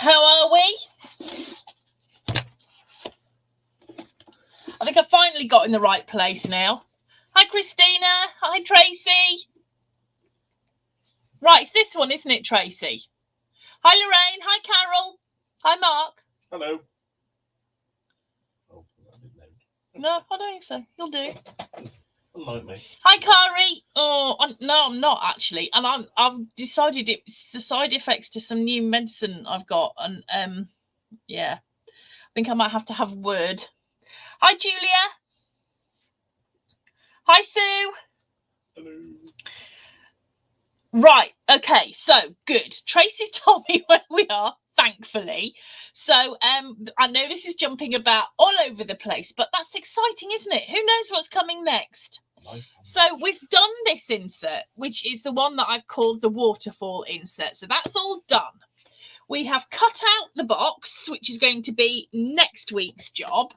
How are we? I think I finally got in the right place now. Hi, Christina. Hi, Tracy. Right, it's this one, isn't it, Tracy? Hi, Lorraine. Hi, Carol. Hi, Mark. Hello. Oh, I didn't know. No, I don't think so. You'll do. Unlike me. Hi, Kari. Oh, no, I'm not actually, and I've decided it's the side effects to some new medicine I've got, and yeah, I think I might have to have a word. Hi, Julia. Hi, Sue. Hello. Right, okay, so good. Tracy's told me where we are, thankfully. So I know this is jumping about all over the place, but that's exciting, isn't it? Who knows what's coming next? So we've done this insert, which is the one that I've called the waterfall insert. So that's all done. We have cut out the box, which is going to be next week's job.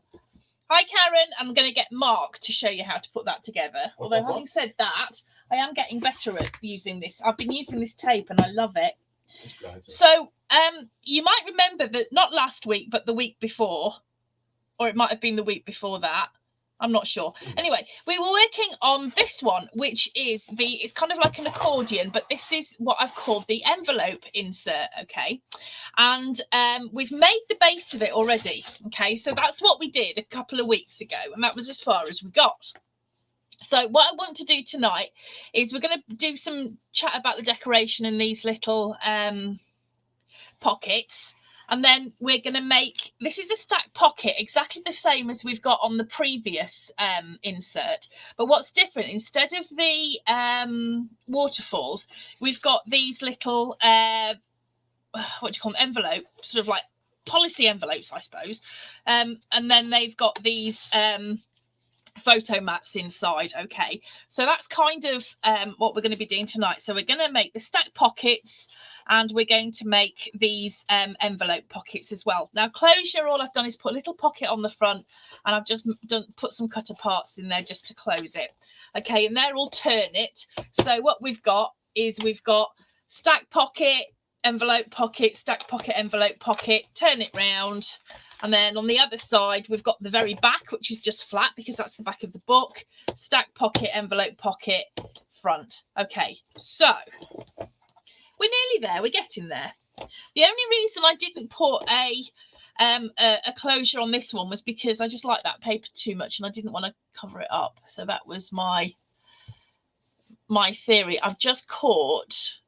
Hi, Karen. I'm going to get Mark to show you how to put that together. Although having said that, I am getting better at using this. I've been using this tape and I love it. So you might remember that not last week, but the week before, or it might have been the week before that. I'm not sure. Anyway, we were working on this one, which is it's kind of like an accordion, but this is what I've called the envelope insert, okay? And we've made the base of it already, okay? So that's what we did a couple of weeks ago, and that was as far as we got. So what I want to do tonight is we're going to do some chat about the decoration in these little pockets. And then we're going to make, this is a stack pocket, exactly the same as we've got on the previous insert. But what's different, instead of the waterfalls, we've got these little, what do you call them, envelope, sort of like policy envelopes, I suppose. And then they've got these photo mats inside. Okay, so that's kind of what we're going to be doing tonight. So we're going to make the stack pockets, and we're going to make these envelope pockets as well. Now closure, all I've done is put a little pocket on the front, and I've just put some cutter parts in there just to close it. Okay, and they're all Turnit. So what we've got is we've got stack pocket, envelope pocket, stack pocket, envelope pocket, turn it round. And then on the other side, we've got the very back, which is just flat because that's the back of the book. Stack pocket, envelope pocket, front. Okay, so we're nearly there. We're getting there. The only reason I didn't put a closure on this one was because I just like that paper too much and I didn't want to cover it up. So that was my theory. I've just caught...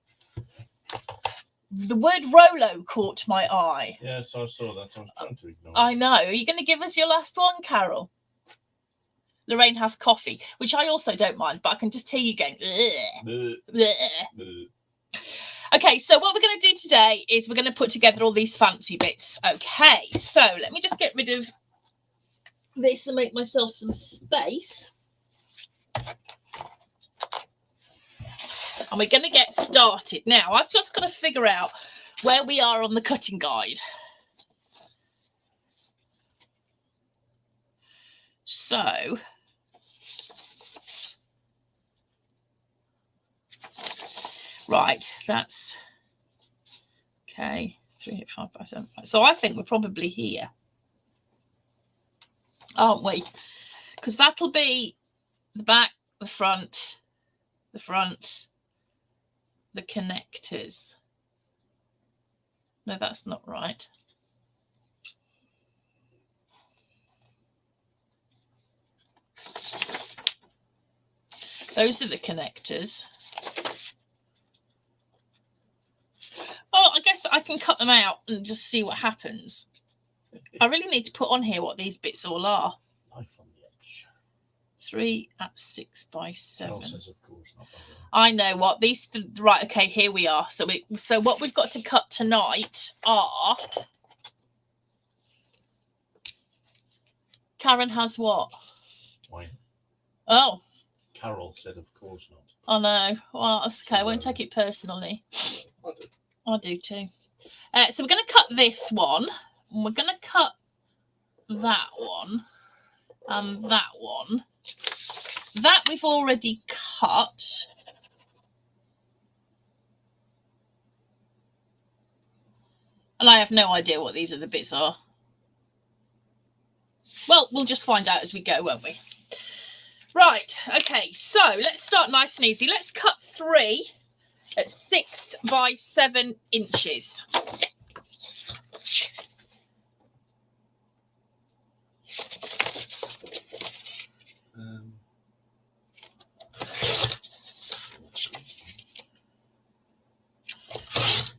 The word Rolo caught my eye. Yes, I saw that. I was trying to ignore it. I know. Are you going to give us your last one, Carol? Lorraine has coffee, which I also don't mind, but I can just hear you going, bleh, bleh. Okay, so what we're going to do today is we're going to put together all these fancy bits. Okay, so let me just get rid of this and make myself some space. And we're going to get started. Now, I've just got to figure out where we are on the cutting guide. So, right, that's, okay, 3, 5 by 7. So I think we're probably here, aren't we? Because that'll be the back, the front, the connectors. No, that's not right. Those are the connectors. Oh, I guess I can cut them out and just see what happens. I really need to put on here what these bits all are. Knife on the edge. 3 at 6 by 7. Says, of course, not I know what these. Right, okay, here we are. So what we've got to cut tonight are. Karen has what? Wine. Oh. Carol said, of course not. Oh no. Well, that's okay. I won't take it personally. I do too. So we're going to cut this one. And we're going to cut that one. And that one. That we've already cut. And I have no idea what these other bits are. Well, we'll just find out as we go, won't we? Right, okay, so let's start nice and easy. Let's cut 3 at 6 by 7 inches.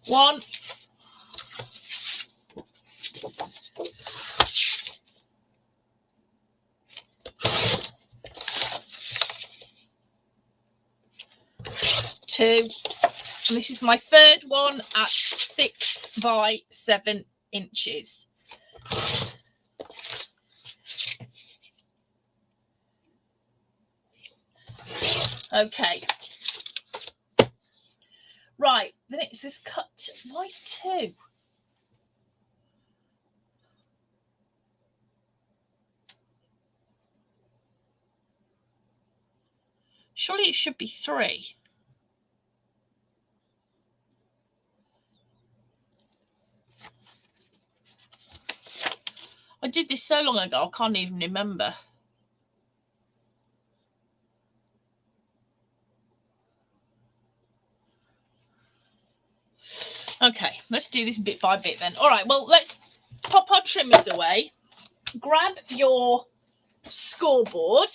One. Two. And this is my third one at 6 by 7 inches. Okay. Right, the next is cut by 2. Surely it should be 3. I did this so long ago, I can't even remember. Okay, let's do this bit by bit then. All right, well, let's pop our trimmers away. Grab your scoreboard.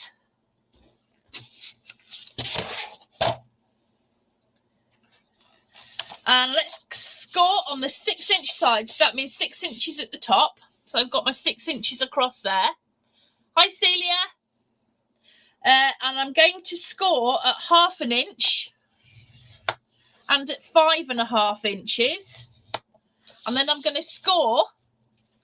And let's score on the 6-inch side. So that means 6 inches at the top. So I've got my 6 inches across there. Hi, Celia. And I'm going to score at 1/2 inch and at 5.5 inches. And then I'm going to score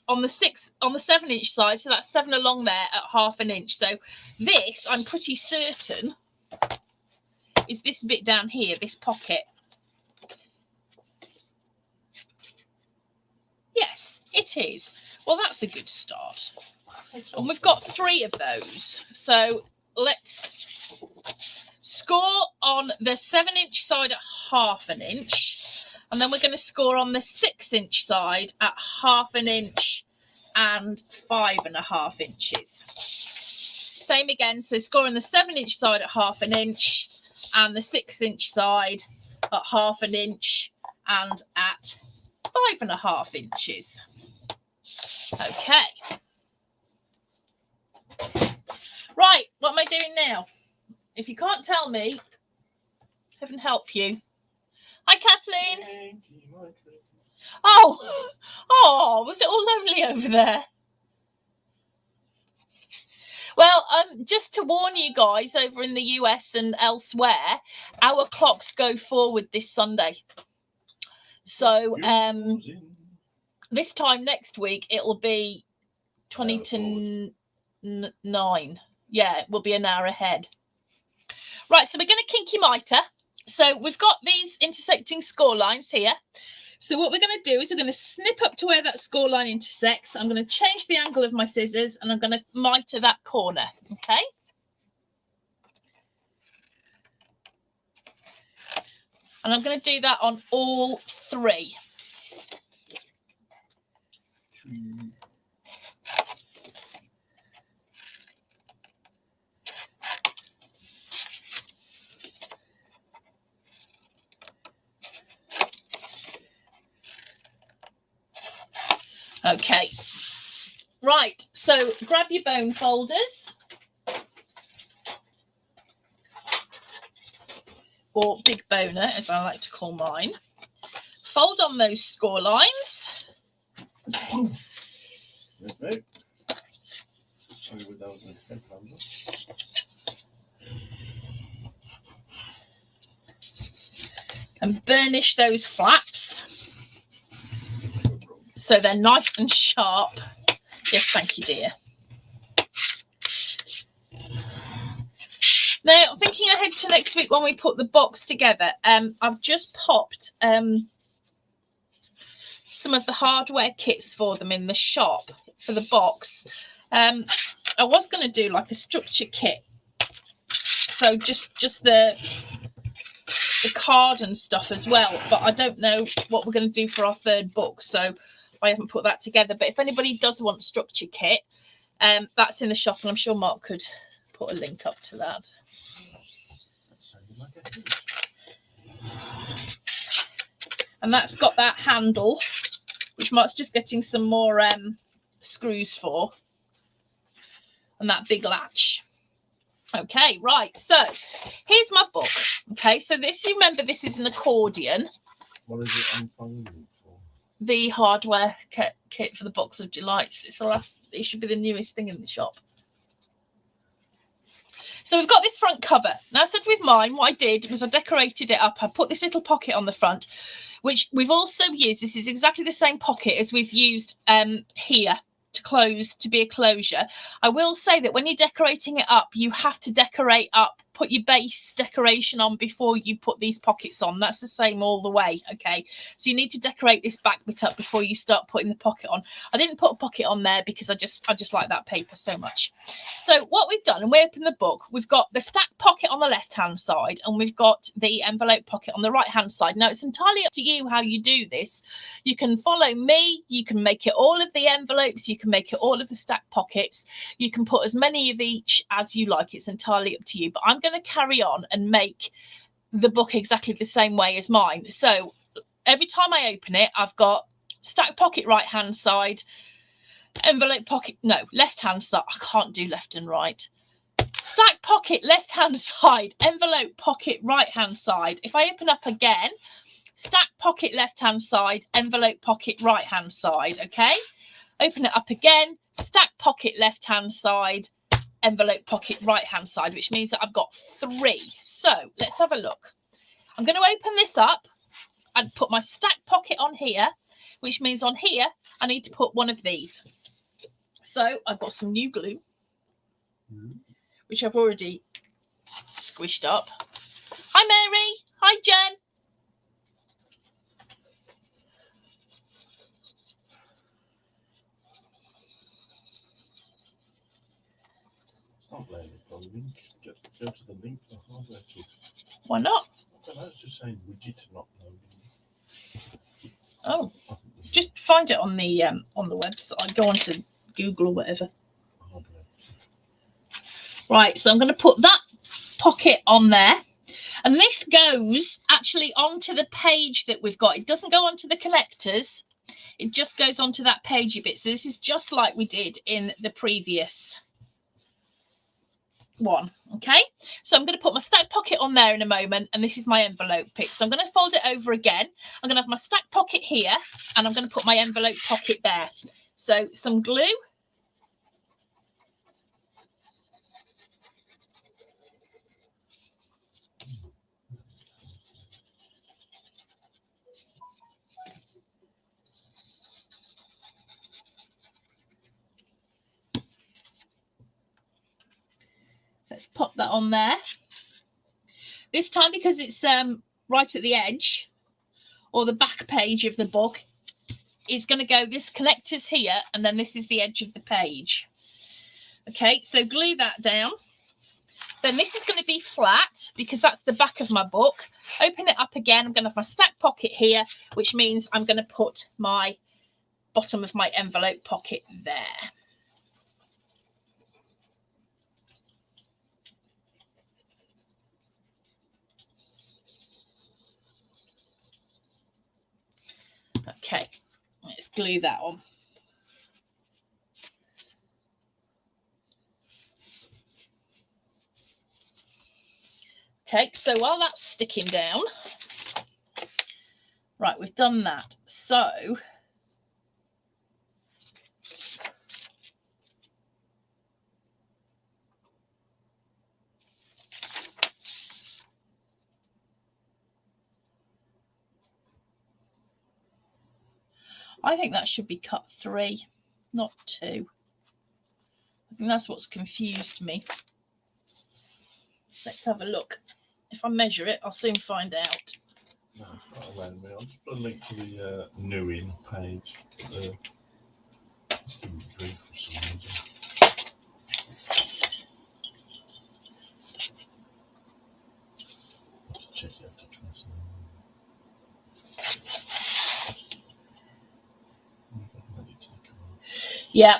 on the 7-inch side. So that's 7 along there at 1/2 inch. So this, I'm pretty certain, is this bit down here, this pocket. Yes, it is. Well, that's a good start. And we've got 3 of those. So let's score on the 7-inch side at 1/2 inch. And then we're going to score on the 6-inch side at 1/2 inch and 5.5 inches. Same again. So score on the 7-inch side at 1/2 inch and the 6-inch side at 1/2 inch and at 5.5 inches. Okay. Right, what am I doing now? If you can't tell me, heaven help you. Hi, Kathleen. Oh, was it all lonely over there? Well, just to warn you guys, over in the US and elsewhere, our clocks go forward this Sunday. So this time next week, it'll be 20 to 9. Yeah, we'll be an hour ahead. Right, so we're going to kinky mitre. So we've got these intersecting score lines here. So what we're going to do is we're going to snip up to where that score line intersects. I'm going to change the angle of my scissors and I'm going to mitre that corner, okay? And I'm going to do that on all 3. Okay, right, so grab your bone folders or big boner, as I like to call mine. Fold on those score lines. And burnish those flaps so they're nice and sharp. Yes, thank you, dear. Now, thinking ahead to next week when we put the box together, I've just popped some of the hardware kits for them in the shop for the box. I was going to do like a structure kit. So just the the card and stuff as well, but I don't know what we're going to do for our third book, so I haven't put that together. But if anybody does want structure kit, that's in the shop, and I'm sure Mark could put a link up to that. And that's got that handle, which Mark's just getting some more screws for, and that big latch. Okay, right, so here's my book. Okay, so this, you remember, this is an accordion. What is it unfolding for? The hardware kit for the Box of Delights. It should be the newest thing in the shop. So we've got this front cover. Now, I said with mine, what I did was I decorated it up. I put this little pocket on the front, which we've also used. This is exactly the same pocket as we've used here to be a closure. I will say that when you're decorating it up, you have to decorate up, put your base decoration on before you put these pockets on. That's the same all the way. Okay, so you need to decorate this back bit up before you start putting the pocket on. I didn't put a pocket on there because I just like that paper so much. So what we've done, and we open the book, we've got the stack pocket on the left hand side and we've got the envelope pocket on the right hand side. Now it's entirely up to you how you do this. You can follow me, you can make it all of the envelopes, you can make it all of the stack pockets, you can put as many of each as you like. It's entirely up to you, but I'm going to carry on and make the book exactly the same way as mine. So every time I open it, I've got stack pocket right hand side, envelope pocket, no, left hand side. I can't do left and right. Stack pocket left hand side, envelope pocket right hand side. If I open up again, stack pocket left hand side, envelope pocket right hand side. Okay, open it up again, stack pocket left hand side, envelope pocket right hand side, which means that I've got 3. So let's have a look. I'm going to open this up and put my stack pocket on here, which means on here I need to put one of these. So I've got some new glue, which I've already squished up. Hi Mary, hi Jen. Not letting it go. Go to the link for hardware kit. Why not? I don't know, it's just saying widget not loading. Oh, just find it on the website. Go on to Google or whatever. Hardware. Right, so I'm going to put that pocket on there. And this goes actually onto the page that we've got. It doesn't go onto the connectors. It just goes onto that pagey bit. So this is just like we did in the previous one. Okay, so I'm going to put my stack pocket on there in a moment, and this is my envelope pick. So I'm going to fold it over again. I'm going to have my stack pocket here, and I'm going to put my envelope pocket there. So some glue. Let's pop that on there. This time, because it's right at the edge or the back page of the book, it's going to go, this connector's here, and then this is the edge of the page. Okay, so glue that down. Then this is going to be flat because that's the back of my book. Open it up again. I'm going to have my stack pocket here, which means I'm going to put my bottom of my envelope pocket there. Okay, let's glue that on. Okay, so while that's sticking down, right, we've done that. So I think that should be cut 3, not 2. I think that's what's confused me. Let's have a look. If I measure it, I'll soon find out. No, it's not allowing me. I'll just put a link to the new in page. It's giving me grief for some reason. I'll have to check it after class. Yeah.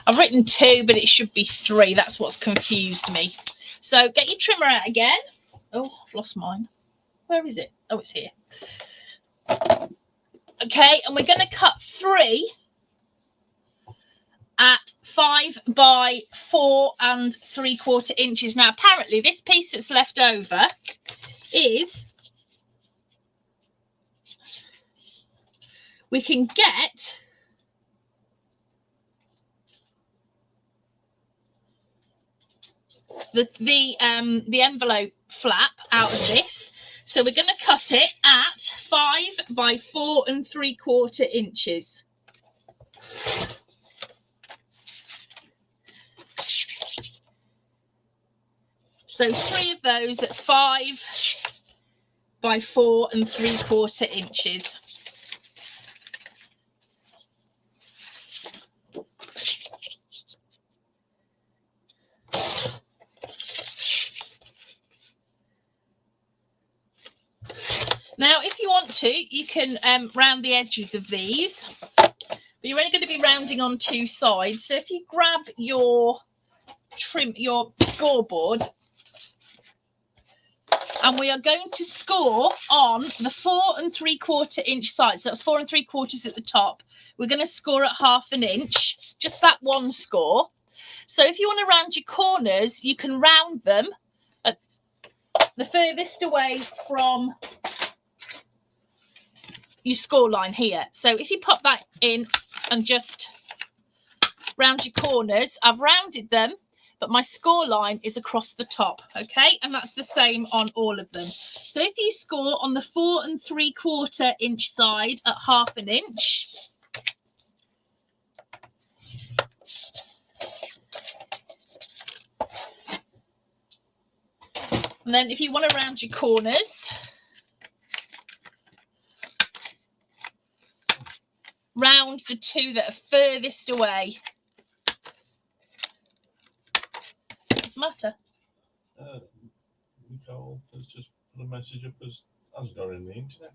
I've written 2, but it should be 3. That's what's confused me. So get your trimmer out again. Oh, I've lost mine. Where is it? Oh, it's here. Okay, and we're going to cut 3 at 5 by 4 3/4 inches. Now, apparently, this piece that's left over is, we can get the envelope flap out of this. So we're going to cut it at 5 by 4 3/4 inches. So 3 of those at 5 by 4 3/4 inches. Now, if you want to, you can round the edges of these, but you're only going to be rounding on 2 sides. So if you grab your scoreboard, and we are going to score on the 4 3/4 inch sides. So that's 4 3/4 at the top. We're going to score at 1/2 inch, just that one score. So if you want to round your corners, you can round them at the furthest away from your score line here. So if you pop that in and just round your corners, I've rounded them, but my score line is across the top. Okay, and that's the same on all of them. So if you score on the 4 3/4 inch side at 1/2 inch, and then if you want to round your corners, round the 2 that are furthest away. What's the matter? Nicole has just put a message up as hasn't got in the internet.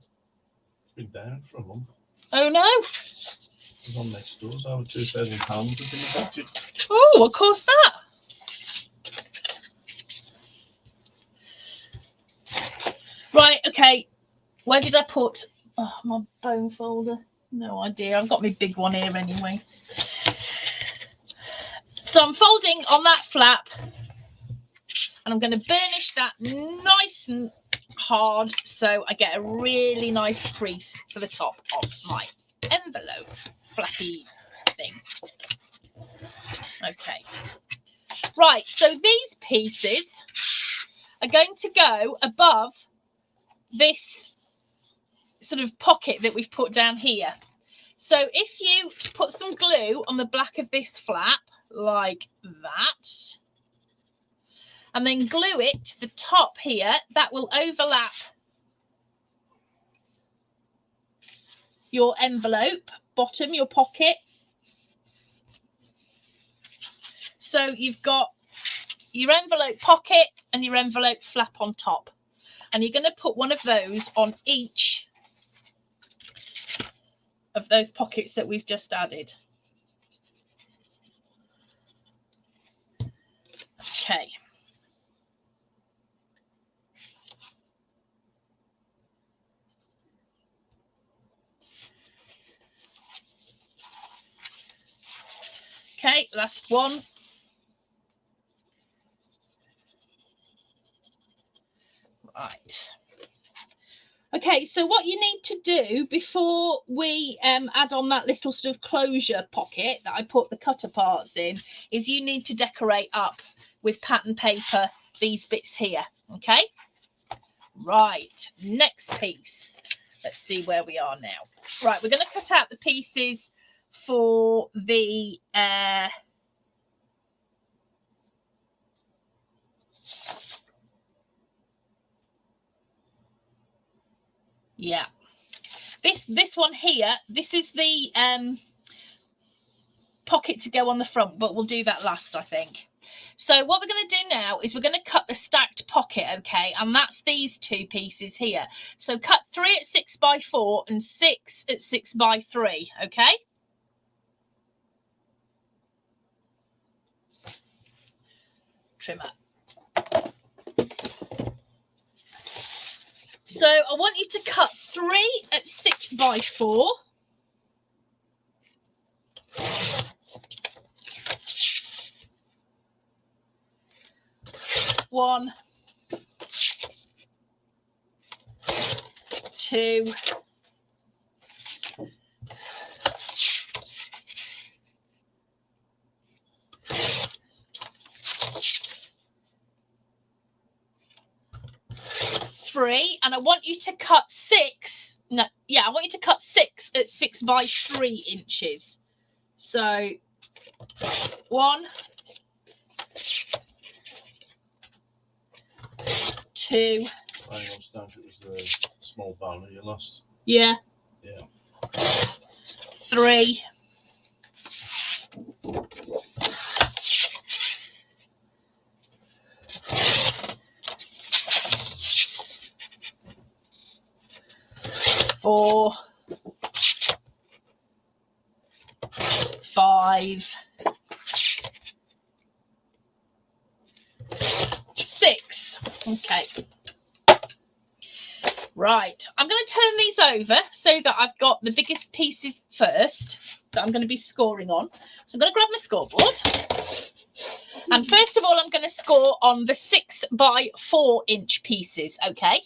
It's been down for a month. Oh no! It's on next door. So over £2,000 has been affected. Oh, what caused that? Right, okay. Where did I put my bone folder? No idea. I've got my big one here anyway. So I'm folding on that flap, and I'm going to burnish that nice and hard so I get a really nice crease for the top of my envelope flappy thing. Okay. Right, so these pieces are going to go above this sort of pocket that we've put down here. So if you put some glue on the back of this flap like that, and then glue it to the top here, that will overlap your envelope bottom, your pocket. So you've got your envelope pocket and your envelope flap on top, and you're going to put one of those on each of those pockets that we've just added. Okay. Okay, last one. Right. Okay, so what you need to do before we add on that little sort of closure pocket that I put the cutter parts in is you need to decorate up with pattern paper these bits here, okay? Right, next piece. Let's see where we are now. Right, we're going to cut out the pieces for the yeah, this one here, this is the pocket to go on the front, but we'll do that last, I think. So what we're going to do now is we're going to cut the stacked pocket, okay? And that's these two pieces here. So cut 3 at 6 by 4 and 6 at 6 by 3, okay? Trimmer. So I want you to cut 3 at 6 by 4. One, 2, 3, and I want you to cut 6. No, yeah, I want you to cut 6 at 6 by 3 inches. So 1, 2. Hang on, Stan, it was the small boner you lost. Yeah. Yeah. 3. 4, 5, 6. Okay. Right, I'm going to turn these over so that I've got the biggest pieces first that I'm going to be scoring on. So I'm going to grab my scoreboard. And first of all, I'm going to score on the 6 by 4 inch pieces, okay?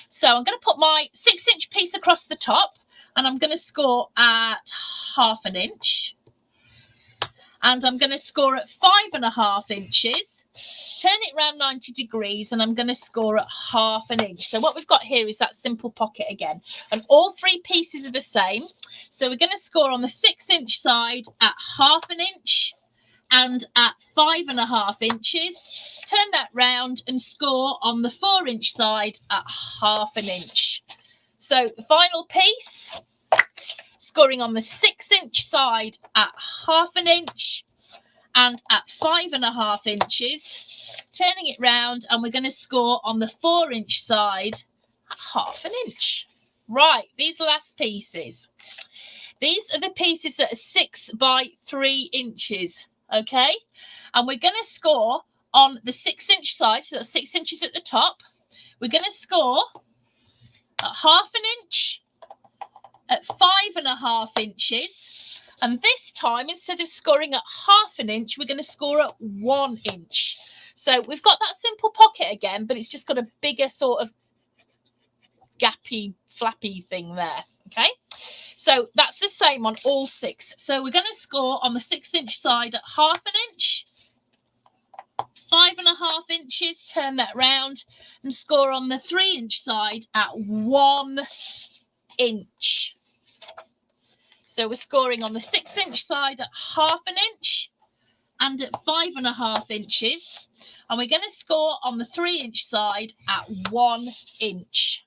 So I'm going to put my 6-inch piece across the top and I'm going to score at 1/2 inch. And I'm going to score at 5.5 inches. Turn it around 90 degrees and I'm going to score at 1/2 inch. So what we've got here is that simple pocket again. And all 3 pieces are the same. So we're going to score on the 6-inch side at 1/2 inch and at 5.5 inches. Turn that round and score on the 4-inch side at 1/2 inch. So the final piece, scoring on the 6-inch side at 1/2 inch and at 5.5 inches, turning it round, and we're going to score on the 4-inch side at 1/2 inch. Right, these last pieces. These are the pieces that are 6 by 3 inches, okay? And we're going to score on the 6-inch side, so that's 6 inches at the top. We're going to score at 1/2 inch, at 5.5 inches, and this time, instead of scoring at 1/2 inch, we're going to score at 1 inch. So we've got that simple pocket again, but it's just got a bigger sort of gappy, flappy thing there, okay? So that's the same on all 6. So we're going to score on the 6-inch side at 1/2 inch, 5.5 inches, turn that round, and score on the 3-inch side at 1 inch. So we're scoring on the 6-inch side at 1/2 inch and at 5.5 inches. And we're going to score on the 3-inch side at 1 inch.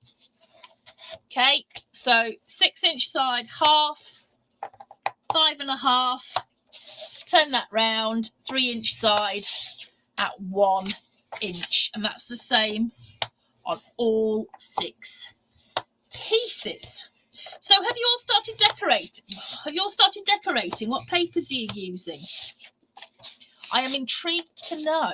Okay, so 6-inch side, 1/2, 5.5, turn that round, 3-inch side at 1 inch. And that's the same on all 6 pieces. So have you all started decorating? Have you all started decorating? What papers are you using? I am intrigued to know.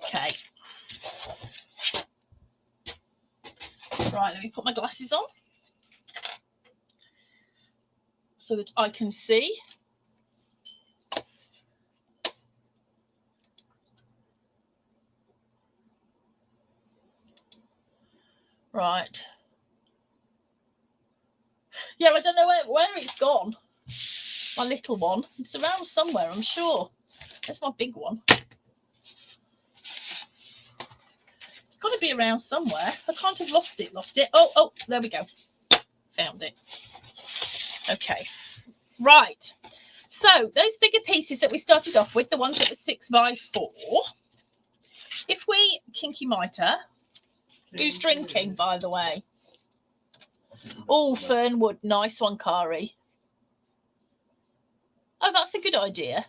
Okay. Right, let me put my glasses on so that I can see. Right. Yeah, I don't know where it's gone. My little one. It's around somewhere, I'm sure. That's my big one. It's got to be around somewhere. I can't have lost it. Oh, there we go. Found it. Okay. Right. So those bigger pieces that we started off with, the ones that were 6 by 4. If we, Kinky Mitre, who's drinking, by the way? Oh, Fernwood. Nice one, Kari. Oh, that's a good idea.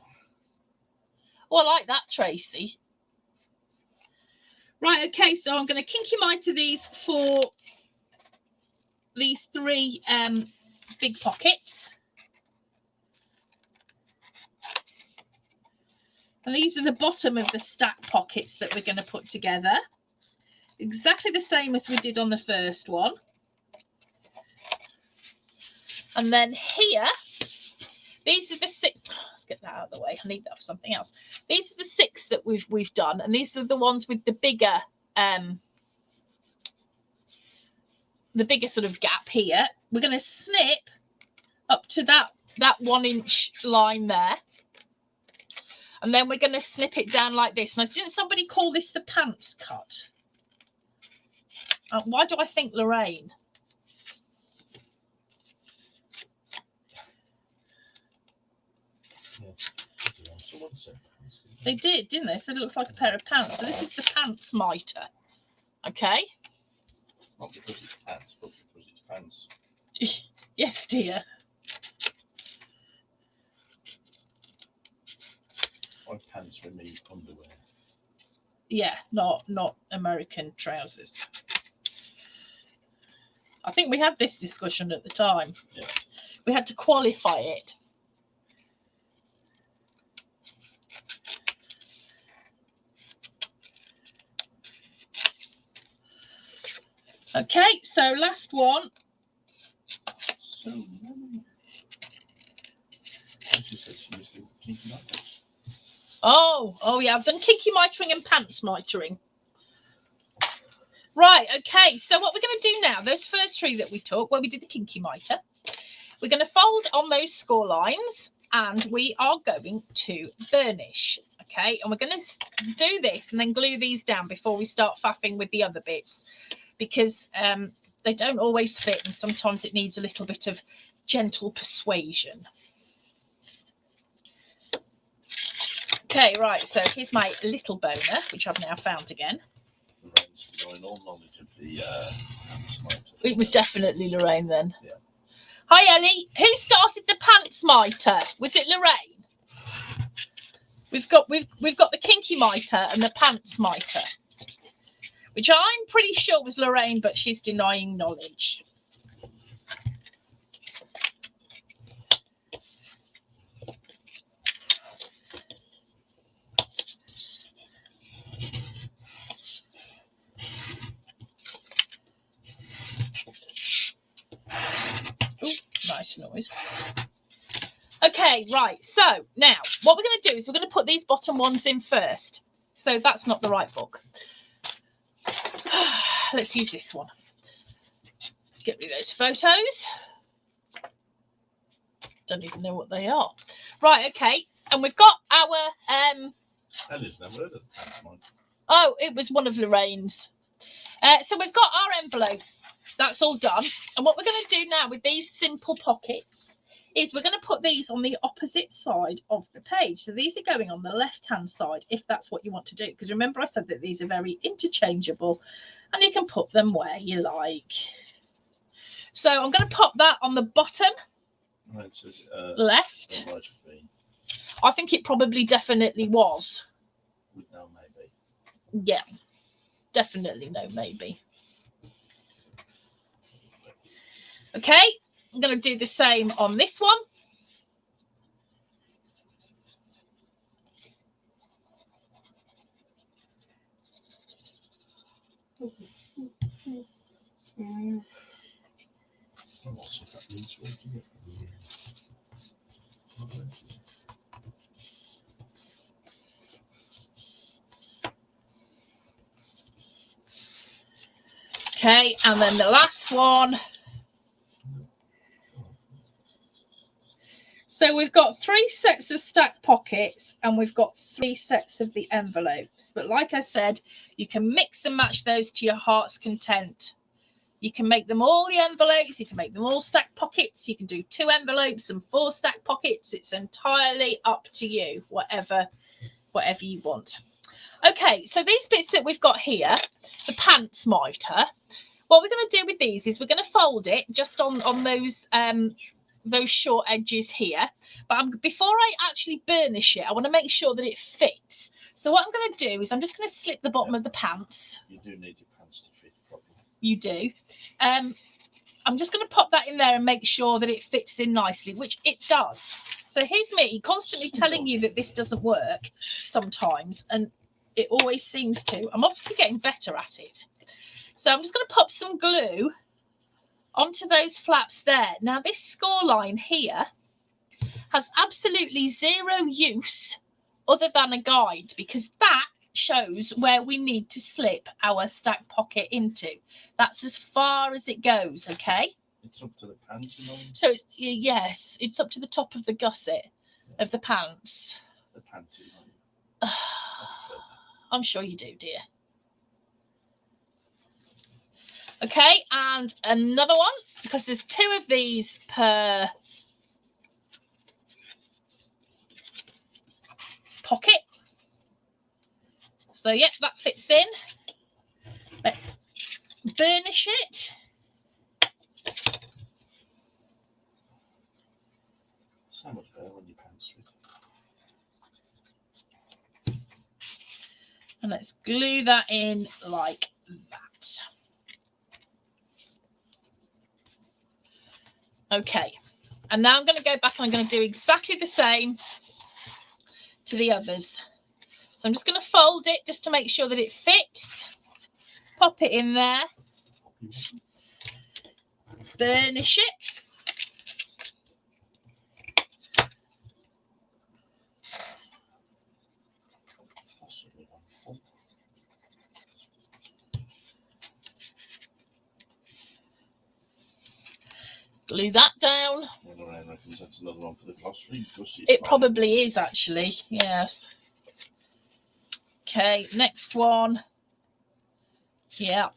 Oh, I like that, Tracy. Right, okay, so I'm going to kinky mitre these for these 3 big pockets. And these are the bottom of the stack pockets that we're going to put together. Exactly the same as we did on the first one. And then here, these are the 6. Let's get that out of the way. I need that for something else. These are the 6 that we've done, and these are the ones with the bigger sort of gap here. We're going to snip up to that 1 inch line there. And then we're going to snip it down like this. Now, didn't somebody call this the pants cut? Why do I think Lorraine? They did, didn't they? They said it looks like a pair of pants. So this is the pants mitre. Okay. Not because it's pants, but because it's pants. Yes, dear. My pants for me underwear. Yeah, not American trousers. I think we had this discussion at the time. Yeah. We had to qualify it. Okay, so last one. So, she said she used the kinky mitre. Oh yeah, I've done kinky mitering and pants mitering. Right, okay, so what we're going to do now, those first 3 that we took, where we did the kinky mitre, we're going to fold on those score lines and we are going to burnish, okay? And we're going to do this and then glue these down before we start faffing with the other bits, because they don't always fit and sometimes it needs a little bit of gentle persuasion. Okay, right, so here's my little boner, which I've now found again. All knowledge of the pants mitre. It was definitely Lorraine then. Yeah. Hi, Ellie. Who started the pants mitre? Was it Lorraine? We've got the kinky mitre and the pants mitre, which I'm pretty sure was Lorraine, but she's denying knowledge. Ooh, nice noise. Okay, right. So now what we're going to do is we're going to put these bottom ones in first. So that's not the right book. Let's use this one. Let's get rid of those photos. Don't even know what they are. Right, okay. And we've got our Ellie's never heard of the pants mitre. Oh, it was one of Lorraine's. So we've got our envelope. That's all done. And what we're going to do now with these simple pockets is we're going to put these on the opposite side of the page. So these are going on the left-hand side, if that's what you want to do. Because remember I said that these are very interchangeable and you can put them where you like. So I'm going to pop that on the bottom left. I think it probably definitely was. No, maybe. Yeah, definitely no, maybe. Okay, I'm going to do the same on this one. Okay, and then the last one. So we've got 3 sets of stacked pockets and we've got 3 sets of the envelopes. But like I said, you can mix and match those to your heart's content. You can make them all the envelopes. You can make them all stacked pockets. You can do 2 envelopes and 4 stacked pockets. It's entirely up to you, whatever you want. Okay, so these bits that we've got here, the pants mitre, what we're going to do with these is we're going to fold it just on those short edges here. But before I actually burnish it, I want to make sure that it fits. So what I'm going to do is I'm just going to slip the bottom of the pants. You do need your pants to fit properly. You do. I'm just going to pop that in there and make sure that it fits in nicely, which it does. So here's me constantly telling you that this doesn't work sometimes, and it always seems to. I'm obviously getting better at it. So I'm just going to pop some glue onto those flaps there. Now this score line here has absolutely zero use other than a guide, because that shows where we need to slip our stack pocket into. That's as far as it goes, okay? It's up to the pants, you know? So it's, yes, it's up to the top of the gusset of the pants. The panty, you know? I'm sure you do, dear. Okay, and another one, because there's 2 of these per pocket. So, yep, that fits in. Let's burnish it. So much better when your pants fit. And let's glue that in like that. Okay, and now I'm going to go back and I'm going to do exactly the same to the others. So I'm just going to fold it just to make sure that it fits. Pop it in there. Burnish it. Glue that down. That's another one for the glossary. It probably is, actually. Yes. Okay, next one. Yeah.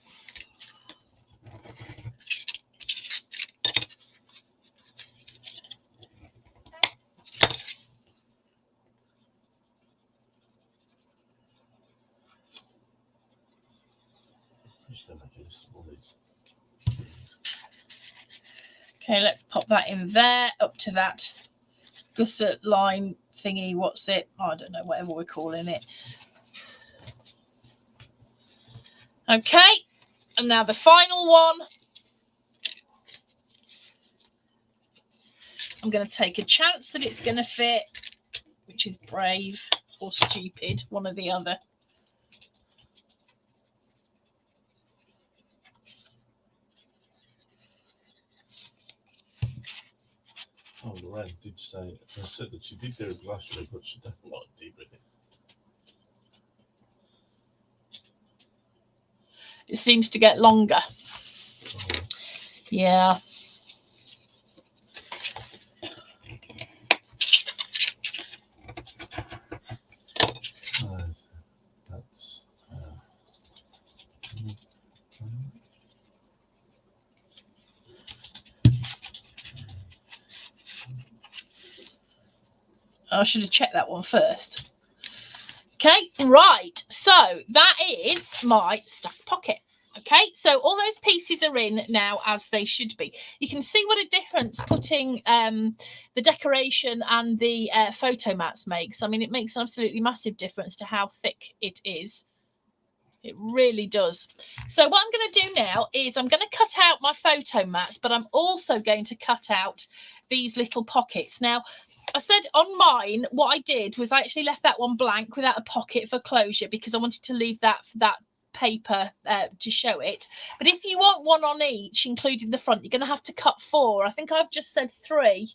Okay, let's pop that in there, up to that gusset line thingy. What's it? I don't know, whatever we're calling it. Okay, and now the final one. I'm going to take a chance that it's going to fit, which is brave or stupid, one or the other. Oh, Lorraine did say, I said that she did do a glossary, but she doesn't like deep with it. It seems to get longer. Oh. Yeah. That's I should have checked that one first. Okay, right. So that is my stack pocket. Okay, so all those pieces are in now as they should be. You can see what a difference putting the decoration and the photo mats makes. I mean, it makes an absolutely massive difference to how thick it is. It really does. So what I'm going to do now is I'm going to cut out my photo mats, but I'm also going to cut out these little pockets. Now, I said on mine, what I did was I actually left that one blank without a pocket for closure because I wanted to leave that paper to show it. But if you want one on each, including the front, you're going to have to cut 4. I think I've just said 3.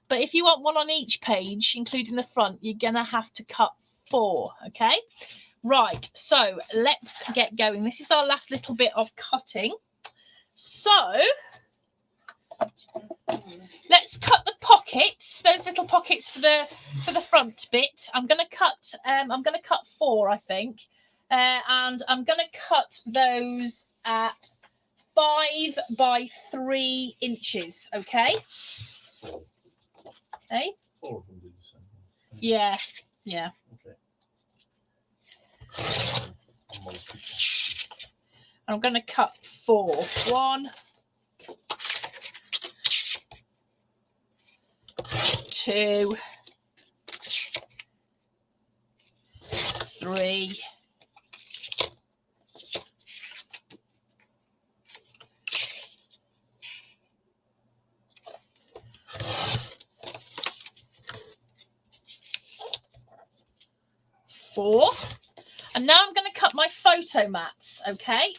But if you want one on each page, including the front, you're going to have to cut 4. Okay. Right. So let's get going. This is our last little bit of cutting. So let's cut the pockets, those little pockets for the front bit. I'm going to cut 4, I think, and I'm going to cut those at 5 by 3 inches. Okay. Hey. 4 of them, did you say? Yeah. Yeah. Okay. I'm going to cut 4. 1, 2, 3, 4. And now I'm going to cut my photo mats, okay?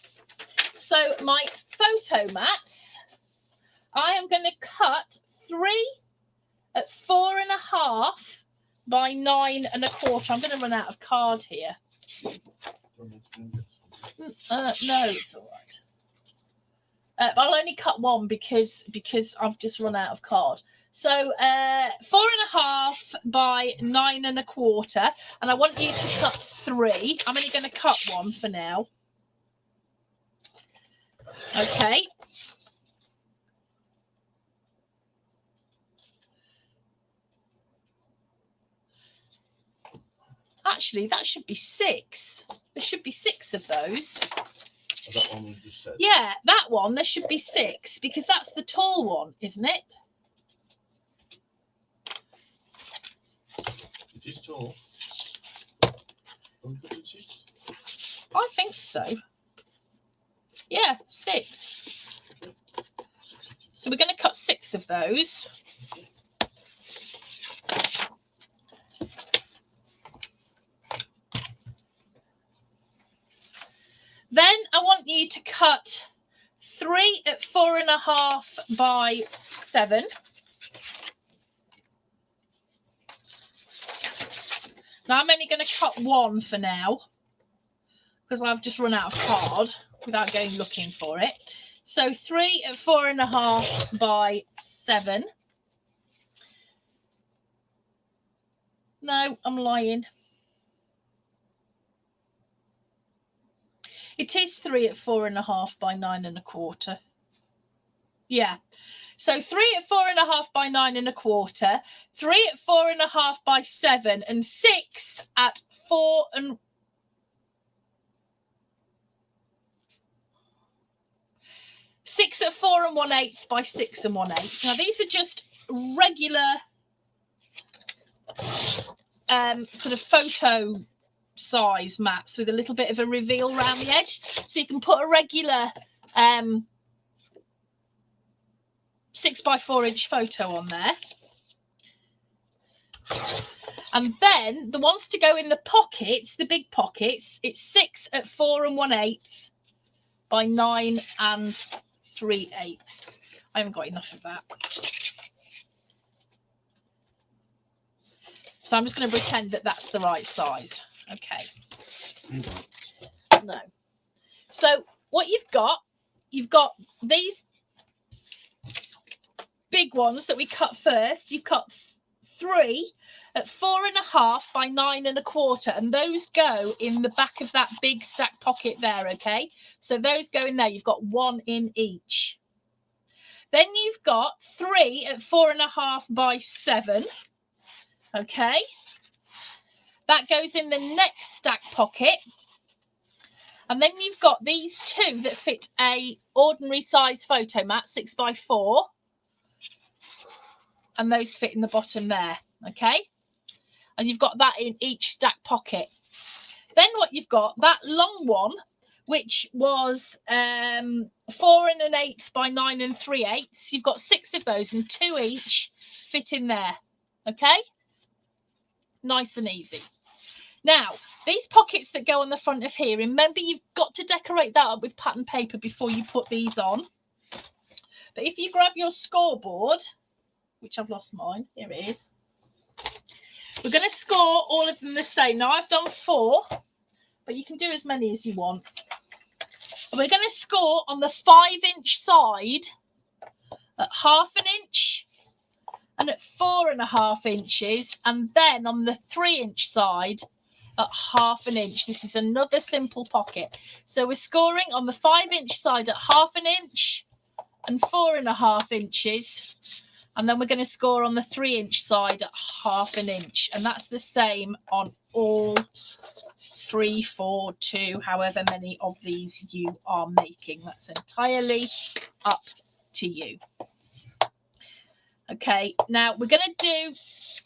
So my photo mats, I am going to cut 3 at 4.5 by 9.25. I'm going to run out of card here. No, it's all right. I'll only cut one because I've just run out of card. So 4.5 by 9.25, and I want you to cut 3. I'm only going to cut one for now. Okay. Actually, that should be 6. There should be 6 of those. That one we just said. Yeah, that one, there should be 6 because that's the tall one, isn't it? It is tall. I think so. Yeah, 6. So we're going to cut 6 of those. Then I want you to cut 3 at 4.5 by 7. Now I'm only going to cut one for now because I've just run out of card without going looking for it. So 3 at 4.5 by 7. No, I'm lying. It is 3 at 4.5 by 9.25. Yeah. So 3 at 4.5 by 9.25, 3 at 4.5 by 7, and 6 at 4 and 6 at 4 1/8 by 6 1/8. Now these are just regular sort of photo size mats with a little bit of a reveal around the edge, so you can put a regular 6 by 4 inch photo on there. And then the ones to go in the pockets, the big pockets, it's 6 at 4 1/8 by 9 3/8. I haven't got enough of that. So I'm just going to pretend that that's the right size. Okay. No. So what you've got these big ones that we cut first. You've cut 3 at 4.5 by 9.25, and those go in the back of that big stack pocket there. Okay, so those go in there. You've got 1 in each. Then you've got 3 at 4.5 by 7. Okay, that goes in the next stack pocket. And then you've got these 2 that fit a ordinary size photo mat, 6 by 4. And those fit in the bottom there, okay? And you've got that in each stack pocket. Then what you've got, that long one, which was 4 1/8 by 9 3/8. You've got 6 of those, and 2 each fit in there, okay? Nice and easy. Now, these pockets that go on the front of here, remember you've got to decorate that up with pattern paper before you put these on. But if you grab your scoreboard, which I've lost mine, here it is. We're going to score all of them the same. Now, I've done 4, but you can do as many as you want. And we're going to score on the 5-inch side at 1/2 inch and at 4.5 inches, and then on the 3-inch side at 1/2 inch. This is another simple pocket. So we're scoring on the 5-inch side at 1/2 inch and 4.5 inches, And then we're going to score on the 3-inch side at 1/2 inch. And that's the same on all 3, 4, 2, however many of these you are making. That's entirely up to you. Okay, now we're going to do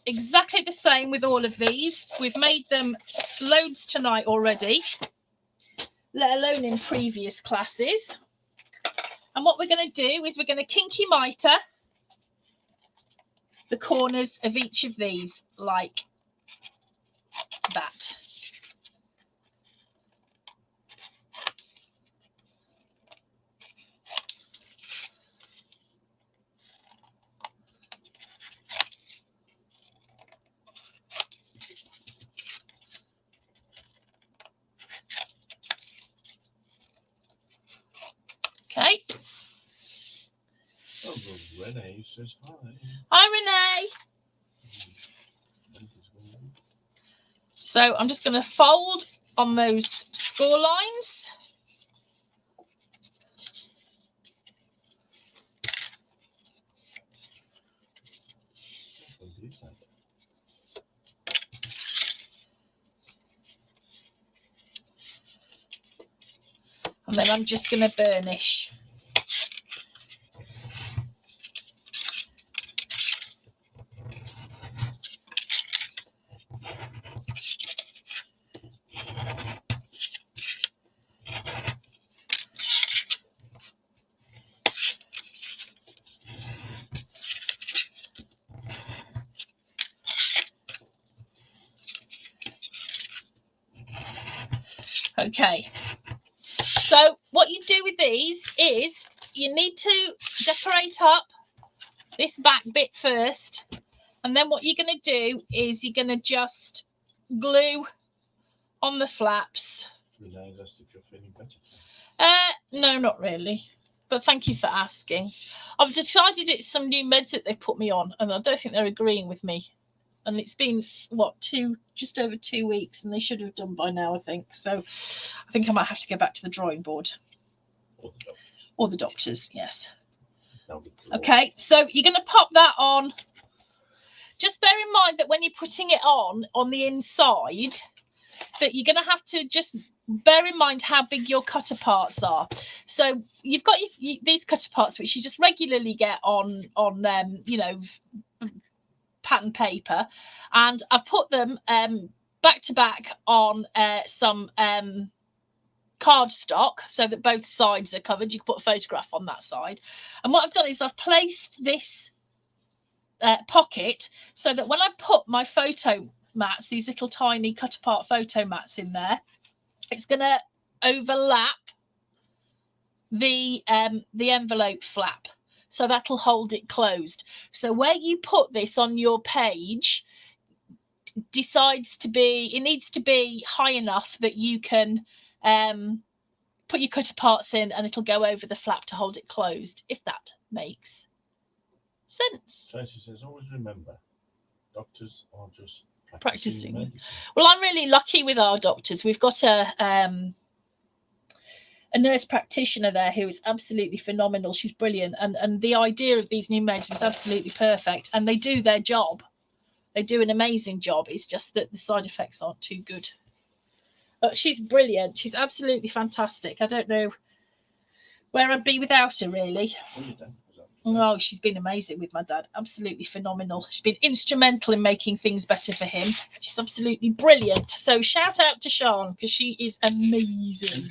exactly the same with all of these. We've made them loads tonight already, let alone in previous classes. And what we're going to do is we're going to kinky mitre the corners of each of these like that. Okay. Oh, well, Renee says hi. Hi, Renee. So I'm just going to fold on those score lines. And then I'm just going to burnish. Okay. So what you do with these is you need to decorate up this back bit first. And then what you're going to do is you're going to just glue on the flaps. Renee's asked if you're feeling better. No, not really. But thank you for asking. I've decided it's some new meds that they've put me on, and I don't think they're agreeing with me. And it's been, what, just over 2 weeks, and they should have done by now, I think. So I think I might have to go back to the drawing board. Or the doctors, yes. Okay, so you're going to pop that on. Just bear in mind that when you're putting it on the inside, that you're going to have to just bear in mind how big your cutter parts are. So you've got these cutter parts, which you just regularly get on pattern paper, and I've put them back to back on some cardstock so that both sides are covered. You can put a photograph on that side. And what I've done is I've placed this pocket so that when I put my photo mats, these little tiny cut apart photo mats in there, it's going to overlap the envelope flap, so that'll hold it closed. So where you put this on your page needs to be high enough that you can put your cutter parts in, and it'll go over the flap to hold it closed, if that makes sense. Tracy says, always remember, doctors are just practicing. Well, I'm really lucky with our doctors. We've got a nurse practitioner there who is absolutely phenomenal. She's brilliant, and the idea of these new meds was absolutely perfect, and they do their job. They do an amazing job. It's just that the side effects aren't too good. But she's brilliant. She's absolutely fantastic. I don't know where I'd be without her, really. Oh, she's been amazing with my dad. Absolutely phenomenal. She's been instrumental in making things better for him. She's absolutely brilliant. So shout out to Sean, because she is amazing.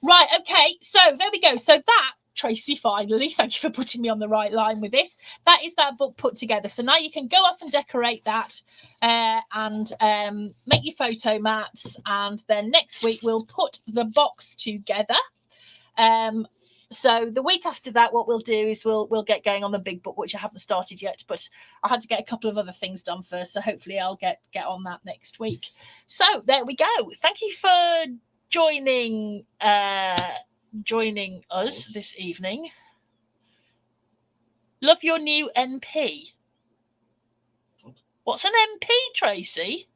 Right, okay. So there we go. So that, Tracy, finally, thank you for putting me on the right line with this. That is that book put together. So now you can go off and decorate that and make your photo mats. And then next week we'll put the box together. So the week after that, what we'll do is we'll get going on the big book, which I haven't started yet, but I had to get a couple of other things done first. So hopefully I'll get on that next week. So there we go. Thank you for joining us this evening. Love your new NP. What's an MP, Tracy?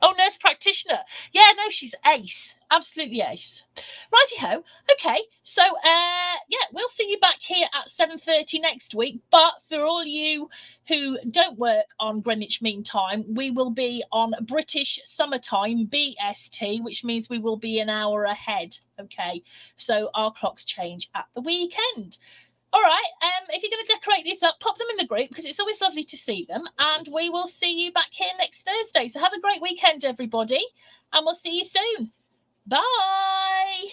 Oh, nurse practitioner. Yeah, no, she's ace. Absolutely ace. Righty-ho. Okay, so yeah, we'll see you back here at 7:30 next week. But for all you who don't work on Greenwich Mean Time, we will be on British Summertime, BST, which means we will be an hour ahead. Okay, so our clocks change at the weekend. All right, if you're going to decorate these up, pop them in the group because it's always lovely to see them. And we will see you back here next Thursday. So have a great weekend, everybody. And we'll see you soon. Bye.